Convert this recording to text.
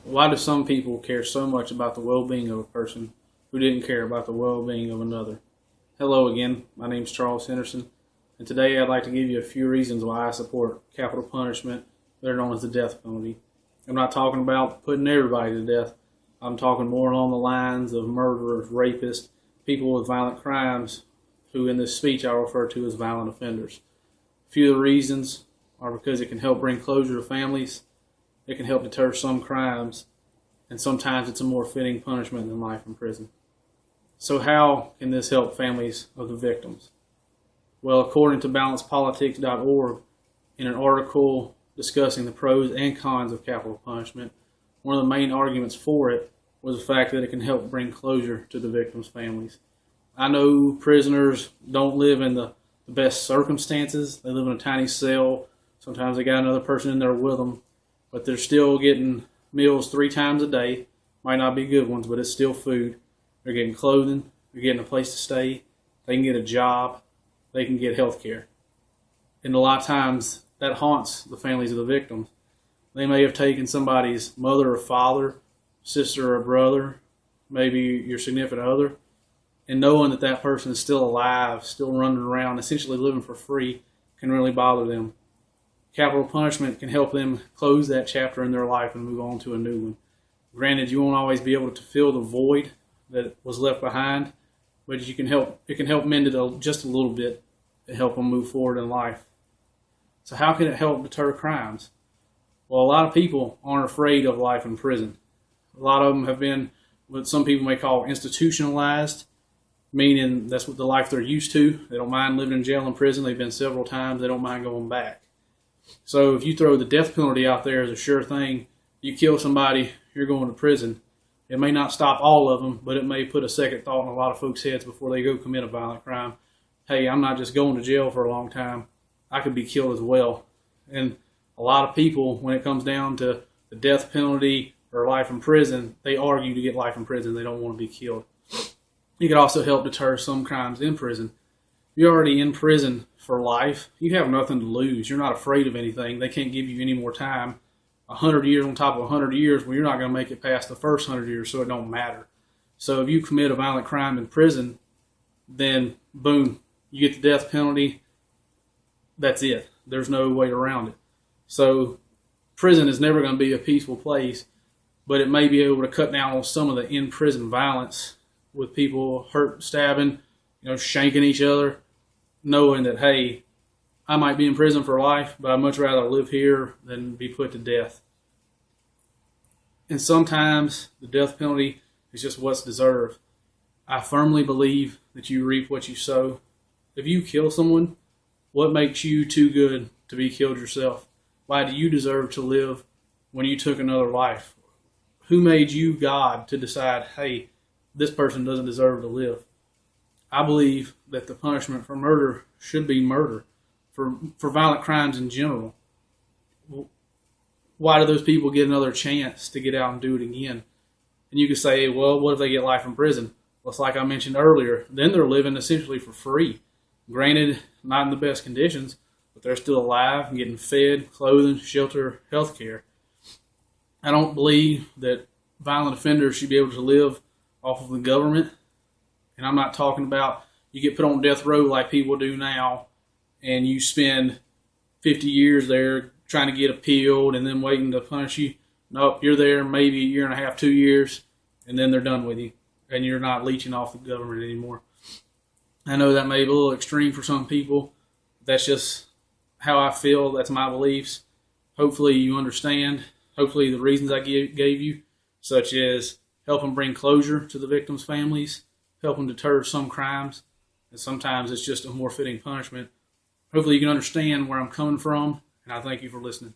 Why do some people care so much about the well-being of a person who didn't care about the well-being of another? Hello again, my name is Charles Henderson, and today I'd like to give you a few reasons why I support capital punishment, better known as the death penalty. I'm not talking about putting everybody to death. I'm talking more along the lines of murderers, rapists, people with violent crimes, who in this speech I'll refer to as violent offenders. A few of the reasons are because it can help bring closure to families, it can help deter some crimes, and sometimes it's a more fitting punishment than life in prison. So how can this help families of the victims? Well, according to balancedpolitics.org, in an article discussing the pros and cons of capital punishment, one of the main arguments for it was the fact that it can help bring closure to the victims' families. I know prisoners don't live in the best circumstances. They live in a tiny cell. Sometimes they got another person in there with them, but they're still getting meals 3 times a day. Might not be good ones, but it's still food. They're getting clothing. They're getting a place to stay. They can get a job. They can get health care. And a lot of times that haunts the families of the victims. They may have taken somebody's mother or father, sister or brother, maybe your significant other, and knowing that that person is still alive, still running around, essentially living for free, can really bother them. Capital punishment can help them close that chapter in their life and move on to a new one. Granted, you won't always be able to fill the void that was left behind, but it can help mend it just a little bit to help them move forward in life. So how can it help deter crimes? Well, a lot of people aren't afraid of life in prison. A lot of them have been what some people may call institutionalized, meaning that's what the life they're used to. They don't mind living in jail and prison. They've been several times. They don't mind going back. So if you throw the death penalty out there as a sure thing, you kill somebody, you're going to prison. It may not stop all of them, but it may put a second thought in a lot of folks' heads before they go commit a violent crime. Hey, I'm not just going to jail for a long time. I could be killed as well. And a lot of people, when it comes down to the death penalty or life in prison, they argue to get life in prison. They don't want to be killed. It could also help deter some crimes in prison. You're already in prison for life. You have nothing to lose. You're not afraid of anything. They can't give you any more time. 100 years on top of 100 years, well, you're not going to make it past the first 100 years, so it don't matter. So if you commit a violent crime in prison, then boom, you get the death penalty. That's it. There's no way around it. So prison is never going to be a peaceful place, but it may be able to cut down on some of the in-prison violence with people hurt, stabbing, shanking each other, knowing that, hey, I might be in prison for life, but I'd much rather live here than be put to death. And sometimes the death penalty is just what's deserved. I firmly believe that you reap what you sow. If you kill someone, what makes you too good to be killed yourself? Why do you deserve to live when you took another life? Who made you God to decide, hey, this person doesn't deserve to live? I believe that the punishment for murder should be murder, for violent crimes in general. Why do those people get another chance to get out and do it again? And you could say, well, what if they get life in prison? Well, it's like I mentioned earlier, then they're living essentially for free. Granted, not in the best conditions, but they're still alive and getting fed, clothing, shelter, health care. I don't believe that violent offenders should be able to live off of the government. And I'm not talking about you get put on death row like people do now and you spend 50 years there trying to get appealed and then waiting to punish you. Nope, you're there maybe a year and a half, 2 years, and then they're done with you. And you're not leeching off the government anymore. I know that may be a little extreme for some people. That's just how I feel. That's my beliefs. Hopefully you understand. Hopefully the reasons I gave you, such as helping bring closure to the victims' families, helping deter some crimes, and sometimes it's just a more fitting punishment. Hopefully you can understand where I'm coming from, and I thank you for listening.